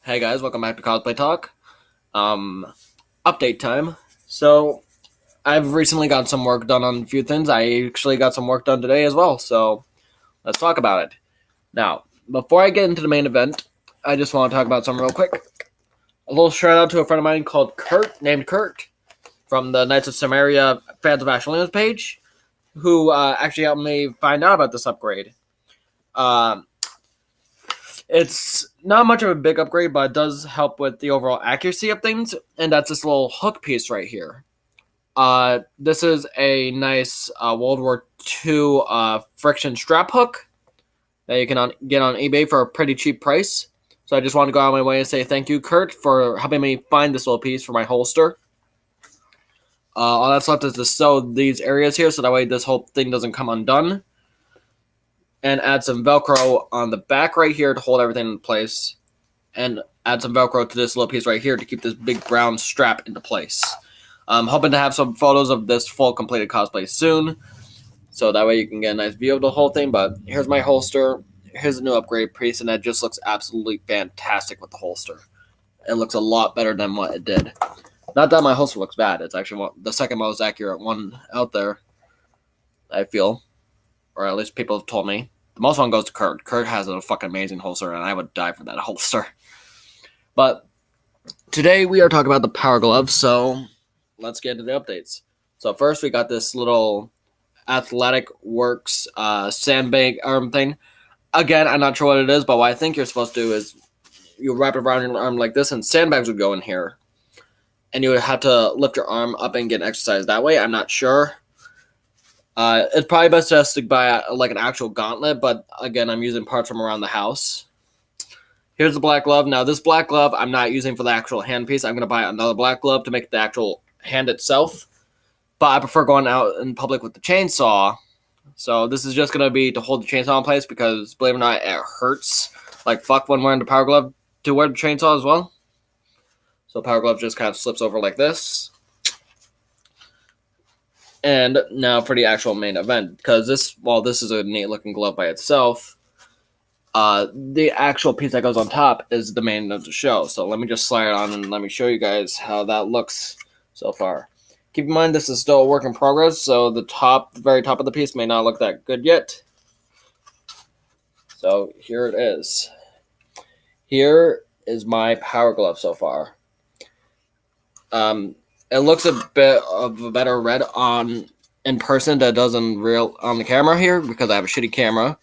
Hey guys, welcome back to Cosplay Talk. Um, Update time. So, I've recently got some work done on a few things. I actually got some work done today as well, so let's talk about it. Now, before I get into the main event, I just want to talk about something real quick. A little shout out to a friend of mine called Kurt, named Kurt, from the Knights of Samaria Fans of Ashland's page, who actually helped me find out about this upgrade. Um, It's not much of a big upgrade, but it does help with the overall accuracy of things, and that's this little hook piece right here. This is a nice World War II friction strap hook that you can get on eBay for a pretty cheap price. So I just want to go out of my way and say thank you, Kurt, for helping me find this little piece for my holster. All that's left is to sew these areas here, so that way this whole thing doesn't come undone. And add some Velcro on the back right here to hold everything in place. And add some Velcro to this little piece right here to keep this big brown strap into place. I'm hoping to have some photos of this full completed cosplay soon, so that way you can get a nice view of the whole thing. But here's my holster. Here's a new upgrade piece, and that just looks absolutely fantastic with the holster. It looks a lot better than what it did. Not that my holster looks bad. It's actually the second most accurate one out there, I feel. Or at least people have told me. The most one goes to Kurt. Kurt has a fucking amazing holster, and I would die for that holster. But today we are talking about the Power Glove, so let's get into the updates. So first we got this little Athletic Works sandbag arm thing. Again, I'm not sure what it is, but what I think you're supposed to do is you wrap it around your arm like this, and sandbags would go in here. And you would have to lift your arm up and get exercise that way. I'm not sure. It's probably best to stick by like an actual gauntlet, but again, I'm using parts from around the house. Here's the black glove. Now, this black glove I'm not using for the actual hand piece. I'm going to buy another black glove to make the actual hand itself. But I prefer going out in public with the chainsaw. So this is just going to be to hold the chainsaw in place because, believe it or not, it hurts like fuck when wearing the Power Glove to wear the chainsaw as well. So Power Glove just kind of slips over like this. And now for the actual main event, because this is a neat looking glove by itself, the actual piece that goes on top is the main of the show. So let me just slide it on and let me show you guys how that looks so far. Keep in mind this is still a work in progress, so the very top of the piece may not look that good yet. So here it is. Here is my Power Glove so far. It looks a bit of a better red in person than it does on the camera here because I have a shitty camera.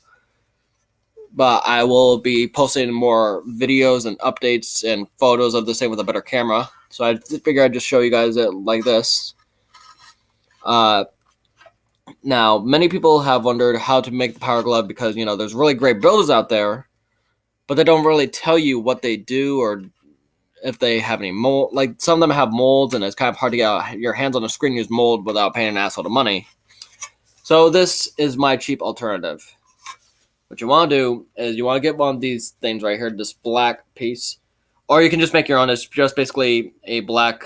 But I will be posting more videos and updates and photos of this thing with a better camera. So I figure I'd just show you guys it like this. Now, many people have wondered how to make the Power Glove because, there's really great builders out there, but they don't really tell you what they do or if they have any mold. Like, some of them have molds, and it's kind of hard to get your hands on a screen use mold without paying an asshole of money. So this is my cheap alternative. What you want to do is you want to get one of these things right here, this black piece, or you can just make your own. It's just basically a black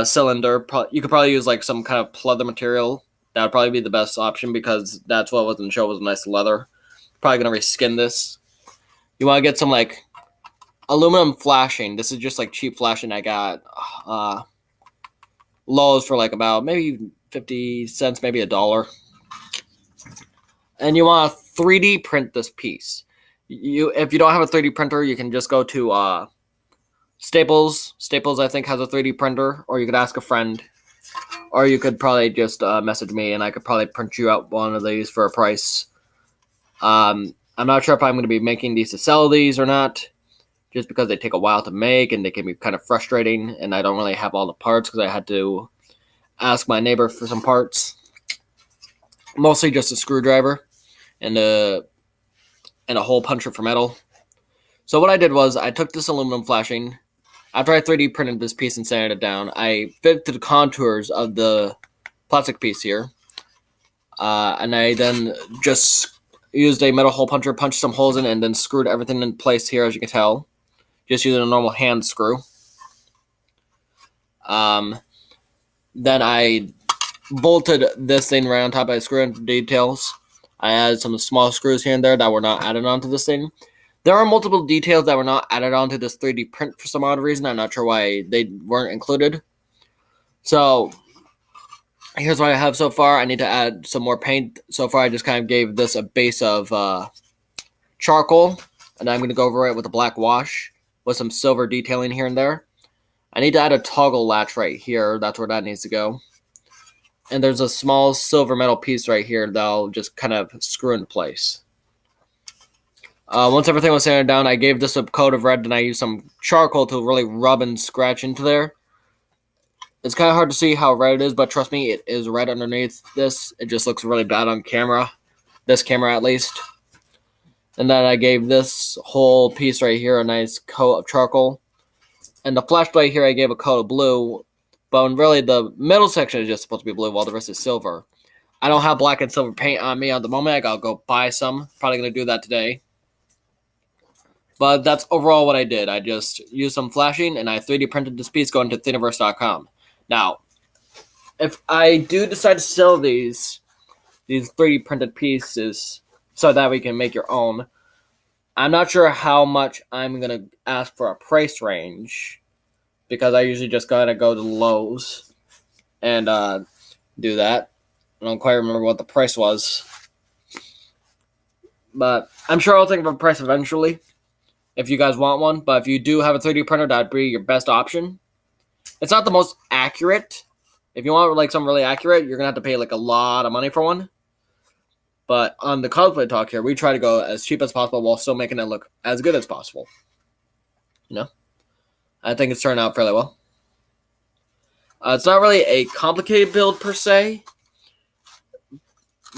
cylinder. You could probably use like some kind of pleather material. That would probably be the best option because that's what was in the show, was nice leather. Probably going to reskin this. You want to get some like aluminum flashing. This is just like cheap flashing I got Lowe's for like about maybe 50 cents, maybe $1. And you want to 3D print this piece. If you don't have a 3D printer, you can just go to Staples. Staples, I think, has a 3D printer, or you could ask a friend, or you could probably just message me, and I could probably print you out one of these for a price. I'm not sure if I'm going to be making these to sell these or not, just because they take a while to make, and they can be kind of frustrating, and I don't really have all the parts because I had to ask my neighbor for some parts. Mostly just a screwdriver and a hole puncher for metal. So what I did was I took this aluminum flashing. After I 3D printed this piece and sanded it down, I fit to the contours of the plastic piece here. And I then just used a metal hole puncher, punched some holes in it, and then screwed everything in place here, as you can tell. Just using a normal hand screw. Then I bolted this thing right on top. I screwed into details. I added some small screws here and there that were not added onto this thing. There are multiple details that were not added onto this 3D print for some odd reason. I'm not sure why they weren't included. So here's what I have so far. I need to add some more paint. So far, I just kind of gave this a base of charcoal, and I'm going to go over it with a black wash with some silver detailing here and there. I need to add a toggle latch right here. That's where that needs to go. And there's a small silver metal piece right here that I'll just kind of screw into place. Once everything was sanded down, I gave this a coat of red, and I used some charcoal to really rub and scratch into there. It's kind of hard to see how red it is, but trust me, it is red underneath this. It just looks really bad on camera. This camera, at least. And then I gave this whole piece right here a nice coat of charcoal. And the flashlight here I gave a coat of blue. But really, the middle section is just supposed to be blue, while the rest is silver. I don't have black and silver paint on me at the moment. I gotta go buy some. Probably gonna do that today. But that's overall what I did. I just used some flashing, and I 3D printed this piece going to Thingiverse.com. Now, if I do decide to sell these 3D printed pieces so that we can make your own, I'm not sure how much I'm going to ask for a price range, because I usually just gotta go to Lowe's and do that. I don't quite remember what the price was, but I'm sure I'll think of a price eventually if you guys want one. But if you do have a 3D printer, that'd be your best option. It's not the most accurate. If you want like something really accurate, you're gonna have to pay like a lot of money for one. But on the Cosplay Talk here, we try to go as cheap as possible while still making it look as good as possible. You know, I think it's turned out fairly well. It's not really a complicated build per se,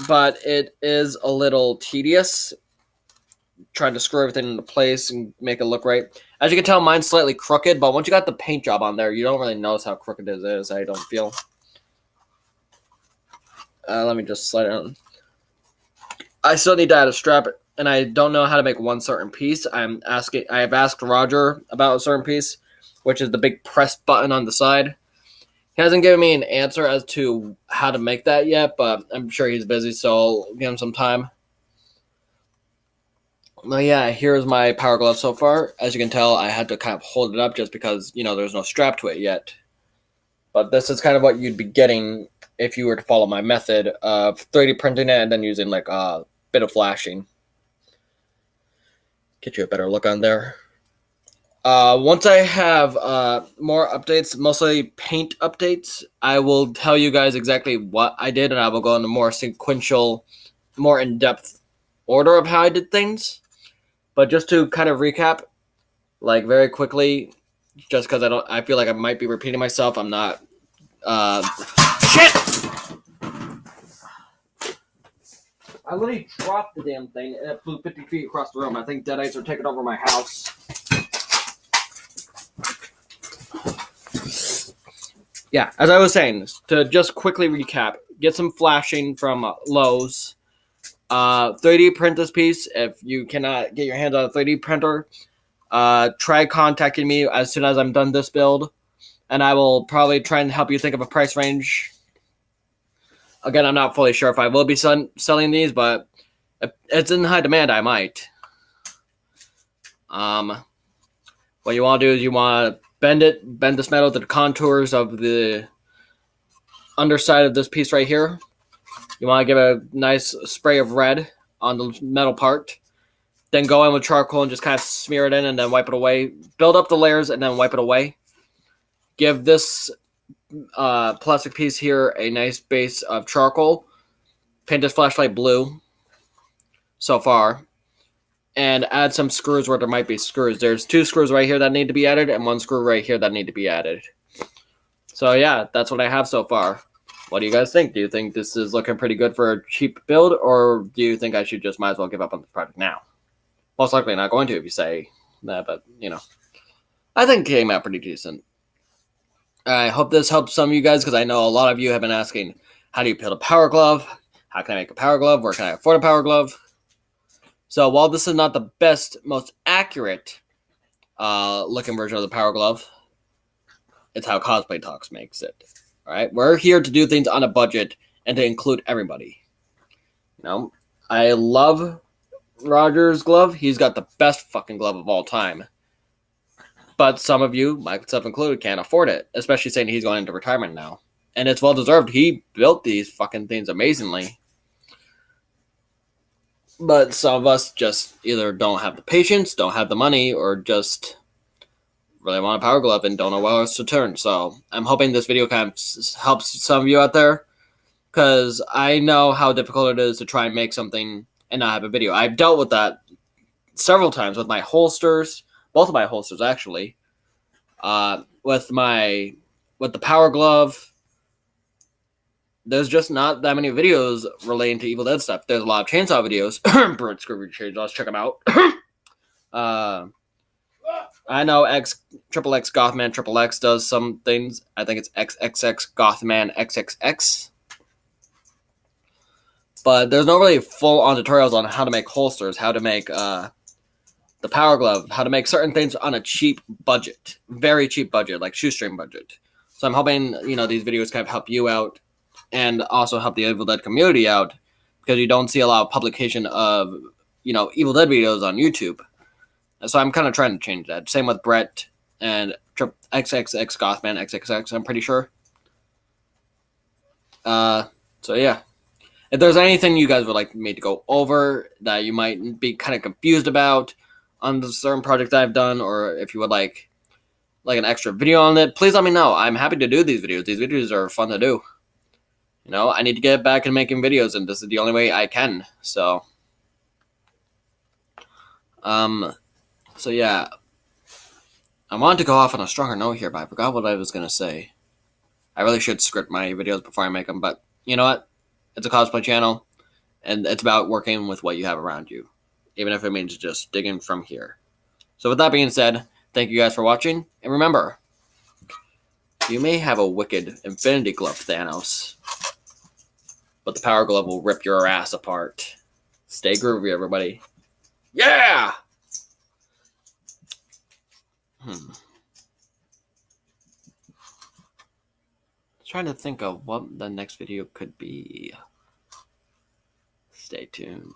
but it is a little tedious trying to screw everything into place and make it look right. As you can tell, mine's slightly crooked, but once you got the paint job on there, you don't really notice how crooked it is, I don't feel. Let me just slide it on. I still need to add a strap, and I don't know how to make one certain piece. I have asked Roger about a certain piece, which is the big press button on the side. He hasn't given me an answer as to how to make that yet, but I'm sure he's busy, so I'll give him some time. Well, yeah, here's my Power Glove so far. As you can tell, I had to kind of hold it up just because, there's no strap to it yet. But this is kind of what you'd be getting if you were to follow my method of 3D printing it and then using like a bit of flashing. Get you a better look on there. Once I have more updates, mostly paint updates, I will tell you guys exactly what I did, and I will go into more sequential, more in-depth order of how I did things. But just to kind of recap, like very quickly, just because I feel like I might be repeating myself. I'm not. Shit! I literally dropped the damn thing and it flew 50 feet across the room. I think deadites are taking over my house. Yeah, as I was saying, to just quickly recap, get some flashing from Lowe's. 3D print this piece. If you cannot get your hands on a 3D printer, try contacting me as soon as I'm done this build, and I will probably try and help you think of a price range. Again, I'm not fully sure if I will be selling these, but if it's in high demand, I might. What you want to do is you want to bend this metal to the contours of the underside of this piece right here. You want to give a nice spray of red on the metal part. Then go in with charcoal and just kind of smear it in and then wipe it away. Build up the layers and then wipe it away. Give this plastic piece here a nice base of charcoal. Paint this flashlight blue so far. And add some screws where there might be screws. There's 2 screws right here that need to be added and 1 screw right here that need to be added. So yeah, that's what I have so far. What do you guys think? Do you think this is looking pretty good for a cheap build, or do you think I should just might as well give up on the project now? Most likely not going to if you say that, but, I think it came out pretty decent. I hope this helps some of you guys, because I know a lot of you have been asking, how do you build a Power Glove? How can I make a Power Glove? Where can I afford a Power Glove? So while this is not the best, most accurate looking version of the Power Glove, it's how Cosplay Talks makes it. All right, we're here to do things on a budget and to include everybody. I love Rogers glove, he's got the best fucking glove of all time. But some of you, myself included, can't afford it, especially saying he's going into retirement now. And it's well deserved. He built these fucking things amazingly. But some of us just either don't have the patience, don't have the money, or just really want a power glove and don't know where else to turn. So I'm hoping this video kind of helps some of you out there, because I know how difficult it is to try and make something and not have a video. I've dealt with that several times with my holsters, both of my holsters actually, with the power glove. There's just not that many videos relating to Evil Dead stuff. There's a lot of chainsaw videos. Brent Scrooge Chainsaws, check them out. I know Triple X Gothman Triple X does some things. I think it's XXX Gothman XXX. But there's no really full-on tutorials on how to make holsters, how to make the power glove, how to make certain things on a cheap budget. Very cheap budget, like shoestring budget. So I'm hoping, these videos kind of help you out and also help the Evil Dead community out, because you don't see a lot of publication of, Evil Dead videos on YouTube. So I'm kind of trying to change that. Same with Brett and XXX Gothman XXX, I'm pretty sure. So yeah. If there's anything you guys would like me to go over that you might be kind of confused about on the certain projects I've done, or if you would like an extra video on it, please let me know. I'm happy to do these videos. These videos are fun to do. I need to get back and making videos, and this is the only way I can. So yeah. I wanted to go off on a stronger note here, but I forgot what I was going to say. I really should script my videos before I make them, but you know what? It's a cosplay channel, and it's about working with what you have around you, even if it means just digging from here. So with that being said, thank you guys for watching, and remember, you may have a wicked Infinity Glove, Thanos, but the Power Glove will rip your ass apart. Stay groovy, everybody. Yeah! Trying to think of what the next video could be. Stay tuned.